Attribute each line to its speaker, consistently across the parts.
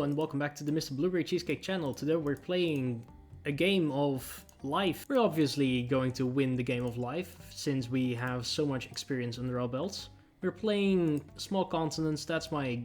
Speaker 1: and welcome back to the Mr. Blueberry Cheesecake channel. Today we're playing a game of life. We're obviously going to win the game of life since we have so much experience under our belts. We're playing small continents, that's my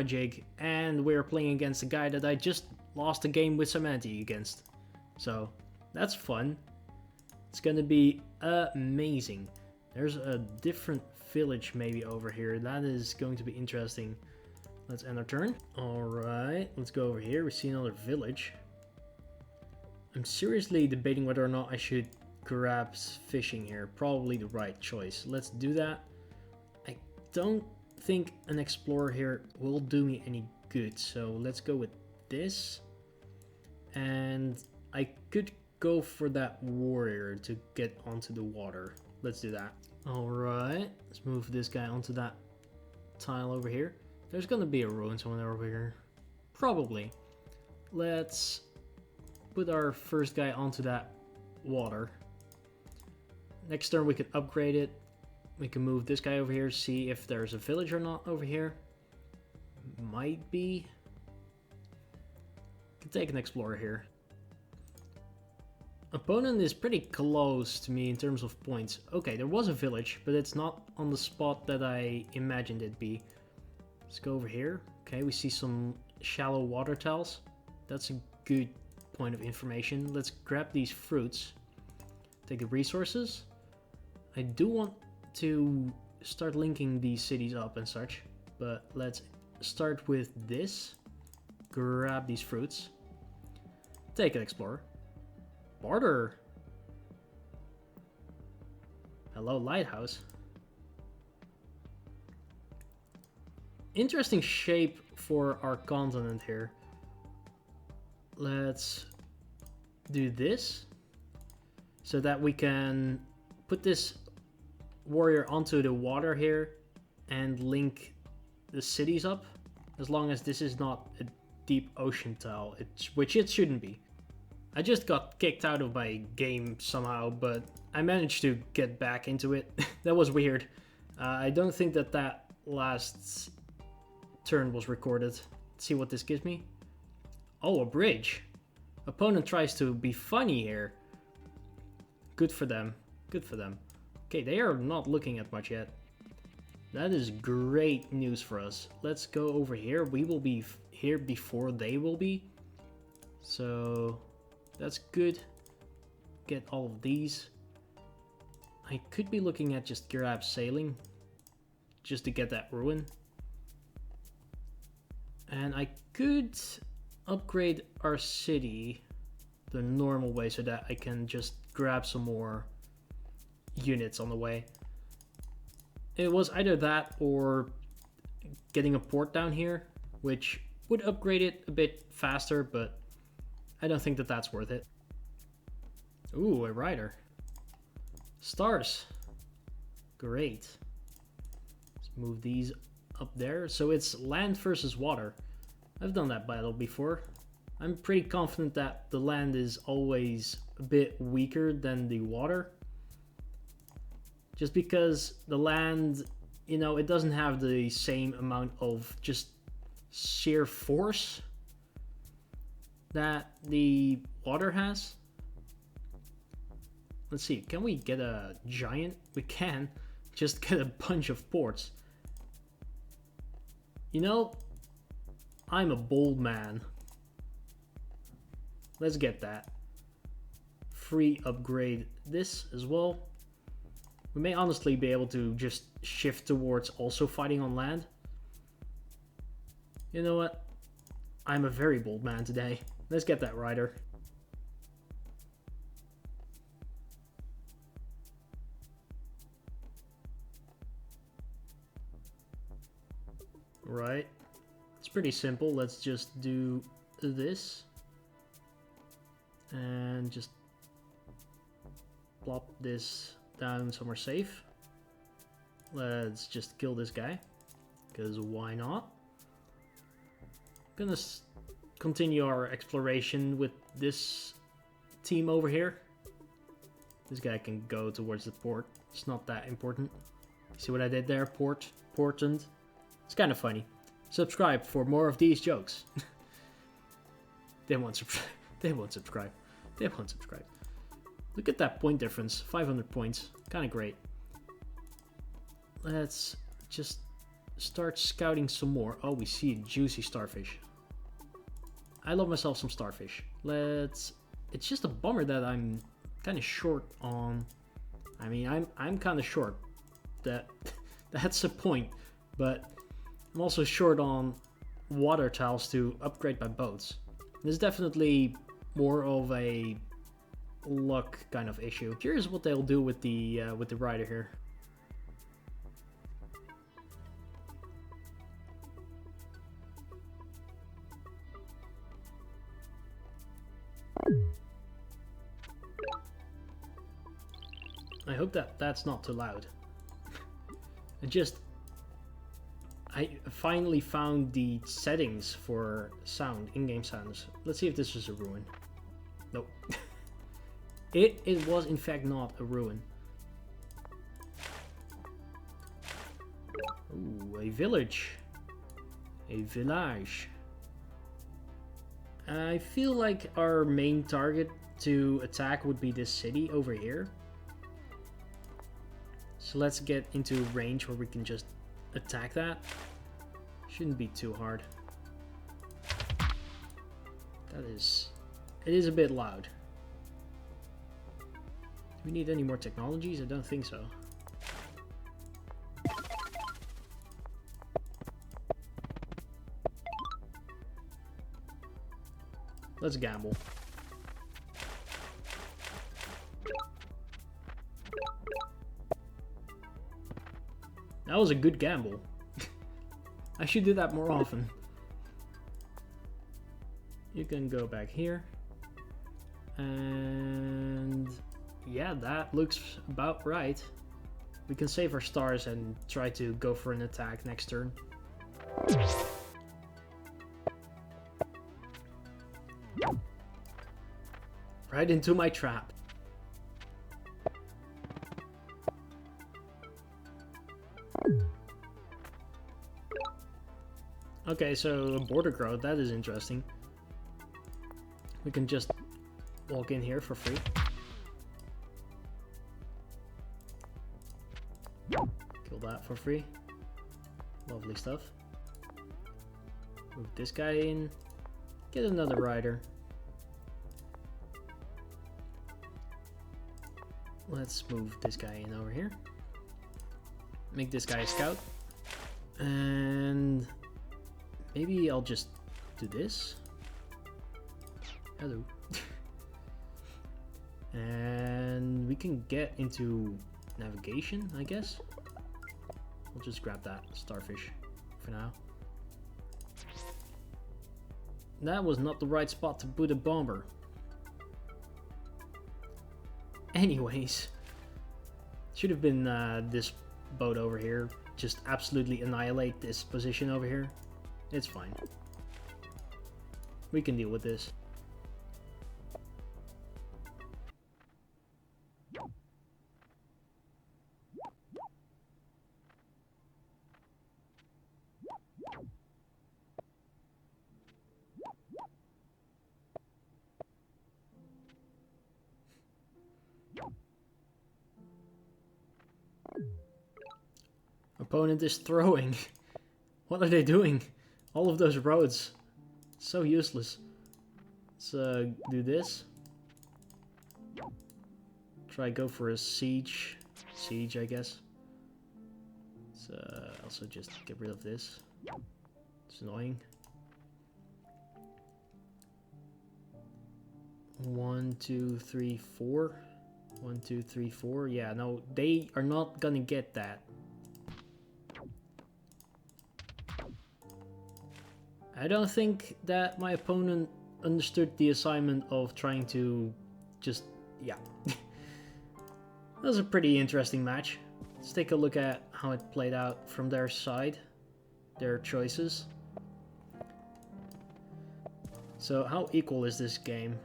Speaker 1: jig, and we're playing against a guy that I just lost a game with Samantha against. So that's fun. It's gonna be amazing. There's a different village maybe over here. That is going to be interesting. Let's end our turn. Alright, let's go over here. We see another village. I'm seriously debating whether or not I should grab fishing here. Probably the right choice. Let's do that. I don't think an explorer here will do me any good. So let's go with this. And I could go for that warrior to get onto the water. Let's do that. Alright, let's move this guy onto that tile over here. There's gonna be a ruin somewhere over here. Probably. Let's put our first guy onto that water. Next turn we can upgrade it. We can move this guy over here, see if there's a village or not over here. Might be. Can take an explorer here. Opponent is pretty close to me in terms of points. Okay, there was a village, but it's not on the spot that I imagined it'd be. Let's go over here. Okay, we see some shallow water tiles. That's a good point of information. Let's grab these fruits. Take the resources. I do want to start linking these cities up and such, but let's start with this. Grab these fruits. Take an explorer. Barter. Hello, lighthouse. Interesting shape for our continent here. Let's do this so that we can put this warrior onto the water here and link the cities up, as long as this is not a deep ocean tile, which it shouldn't be. I just got kicked out of my game somehow, but I managed to get back into it. That was weird. I don't think that last turn was recorded. Let's see what this gives me. Oh, a bridge. Opponent tries to be funny here. Good for them. Good for them. Okay, they are not looking at much yet. That is great news for us. Let's go over here. We will be here before they will be. So that's good. Get all of these. I could be looking at just grab sailing just to get that ruin. And I could upgrade our city the normal way so that I can just grab some more units on the way. It was either that or getting a port down here, which would upgrade it a bit faster, but I don't think that that's worth it. Ooh, a rider. Stars. Great. Let's move these up there. So it's land versus water. I've done that battle before. I'm pretty confident that the land is always a bit weaker than the water. Just because the land, you know, it doesn't have the same amount of just sheer force that the water has. Let's see, can we get a giant? We can. Just get a bunch of ports. You know, I'm a bold man. Let's get that. Free upgrade this as well. We may honestly be able to just shift towards also fighting on land. You know what? I'm a very bold man today. Let's get that rider. Right. It's pretty simple. Let's just do this. And just plop this down somewhere safe. Let's just kill this guy. Because why not? Gonna continue our exploration with this team over here. This guy can go towards the port. It's not that important. See what I did there? Portent. It's kind of funny. Subscribe for more of these jokes. They won't subscribe. They won't subscribe. They won't subscribe. Look at that point difference. 500 points. Kind of great. Let's just start scouting some more. Oh, we see a juicy starfish. I love myself some starfish. Let's... It's just a bummer that I'm kind of short on... I mean, I'm kind of short. That's the point. But I'm also short on water tiles to upgrade my boats. This is definitely more of a luck kind of issue. Curious what they'll do with the rider here. I hope that that's not too loud. I finally found the settings for sound, in-game sounds. Let's see if this is a ruin. Nope. It was in fact not a ruin. Ooh, a village. A village. I feel like our main target to attack would be this city over here. So let's get into range where we can just attack that. Shouldn't be too hard. It is a bit loud. Do we need any more technologies? I don't think so. Let's gamble. That was a good gamble. I should do that more often. You can go back here. And yeah, that looks about right. We can save our stars and try to go for an attack next turn. Right into my trap. Okay, so a border growth, that is interesting. We can just walk in here for free. Kill that for free. Lovely stuff. Move this guy in. Get another rider. Let's move this guy in over here. Make this guy a scout. And maybe I'll just do this. Hello. And we can get into navigation, I guess. We'll just grab that starfish for now. That was not the right spot to put a bomber. Anyways, should have been this boat over here. Just absolutely annihilate this position over here. It's fine. We can deal with this. Opponent is throwing. What are they doing? All of those roads. So useless. Let's do this. Try go for a siege. Siege, I guess. Let's also just get rid of this. It's annoying. 1, 2, 3, 4. 1, 2, 3, 4. Yeah, no, they are not gonna get that. I don't think that my opponent understood the assignment of trying to just... yeah. That was a pretty interesting match. Let's take a look at how it played out from their side. Their choices. So how equal is this game?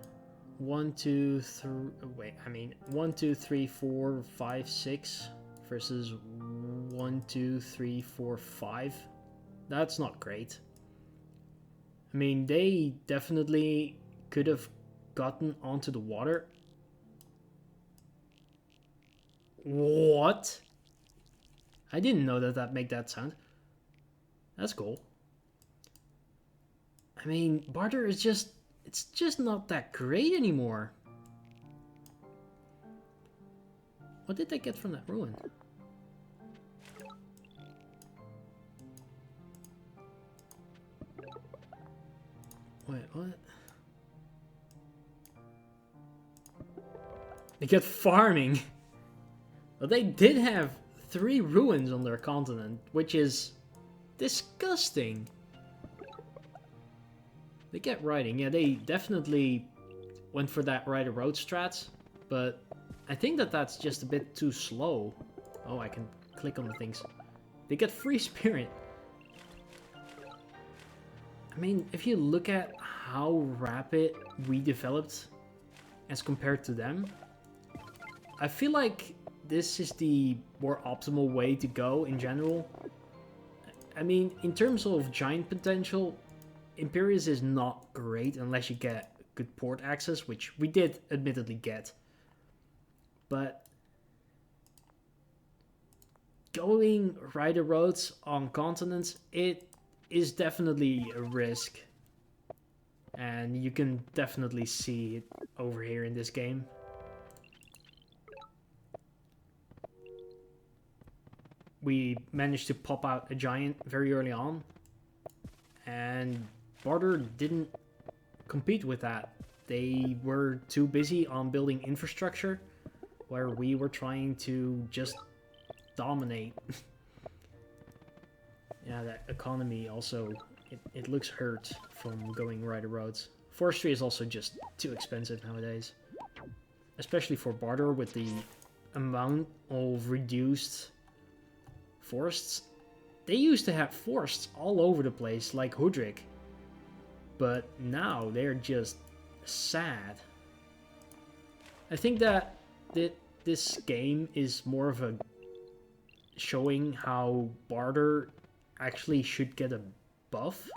Speaker 1: 1, 2, 3... wait, I mean 1, 2, 3, 4, 5, 6 versus 1, 2, 3, 4, 5. That's not great. I mean, they definitely could have gotten onto the water. What? I didn't know that that made that sound. That's cool. I mean, Barbur is just... it's just not that great anymore. What did they get from that ruin? Wait, what? They get farming. Well, they did have 3 ruins on their continent, which is disgusting. They get riding. Yeah, they definitely went for that ride a road strat, but I think that that's just a bit too slow. Oh, I can click on the things. They get free spirit. I mean, if you look at how rapid we developed as compared to them, I feel like this is the more optimal way to go in general. I mean, in terms of giant potential, Imperius is not great unless you get good port access, which we did admittedly get. But going rider roads on continents, it is definitely a risk. And you can definitely see it over here in this game. We managed to pop out a giant very early on. And Barbur didn't compete with that. They were too busy on building infrastructure, where we were trying to just dominate. Yeah, that economy also, it looks hurt from going rider roads. Forestry is also just too expensive nowadays. Especially for Barbur with the amount of reduced forests. They used to have forests all over the place, like Hoodrick. But now they're just sad. I think that this game is more of a showing how Barbur actually should get a buff,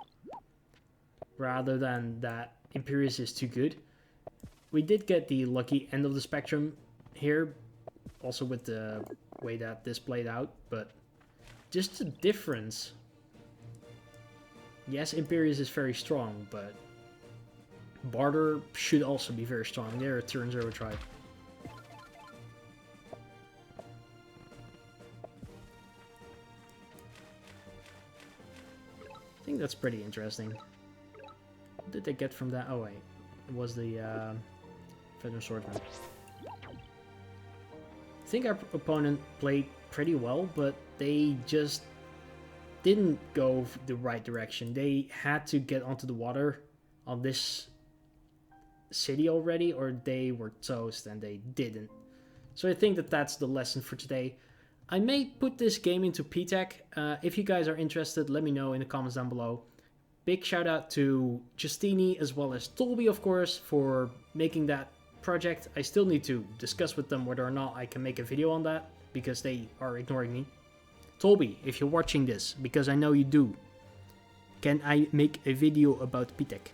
Speaker 1: rather than that Imperius is too good. We did get the lucky end of the spectrum here, also with the way that this played out, but just the difference. Yes, Imperius is very strong, but Barbur should also be very strong. They're a turn 0 tribe. I think that's pretty interesting. What did they get from that? Oh wait, it was the Feather Swordsman. I think our opponent played pretty well, but they just didn't go the right direction. They had to get onto the water on this city already, or they were toast, and they didn't. So I think that that's the lesson for today. I may put this game into PTech. If you guys are interested, let me know in the comments down below. Big shout out to Justini as well as Tolby, of course, for making that project. I still need to discuss with them whether or not I can make a video on that, because they are ignoring me. Tolby, if you're watching this, because I know you do, can I make a video about PTech?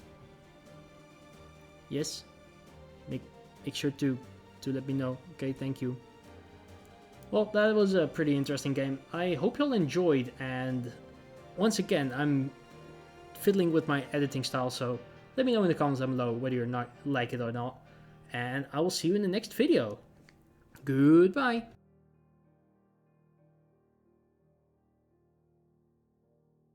Speaker 1: Yes? Make sure to let me know. Okay, thank you. Well, that was a pretty interesting game. I hope y'all enjoyed, and once again, I'm fiddling with my editing style, so let me know in the comments down below whether you not like it or not, and I will see you in the next video. Goodbye!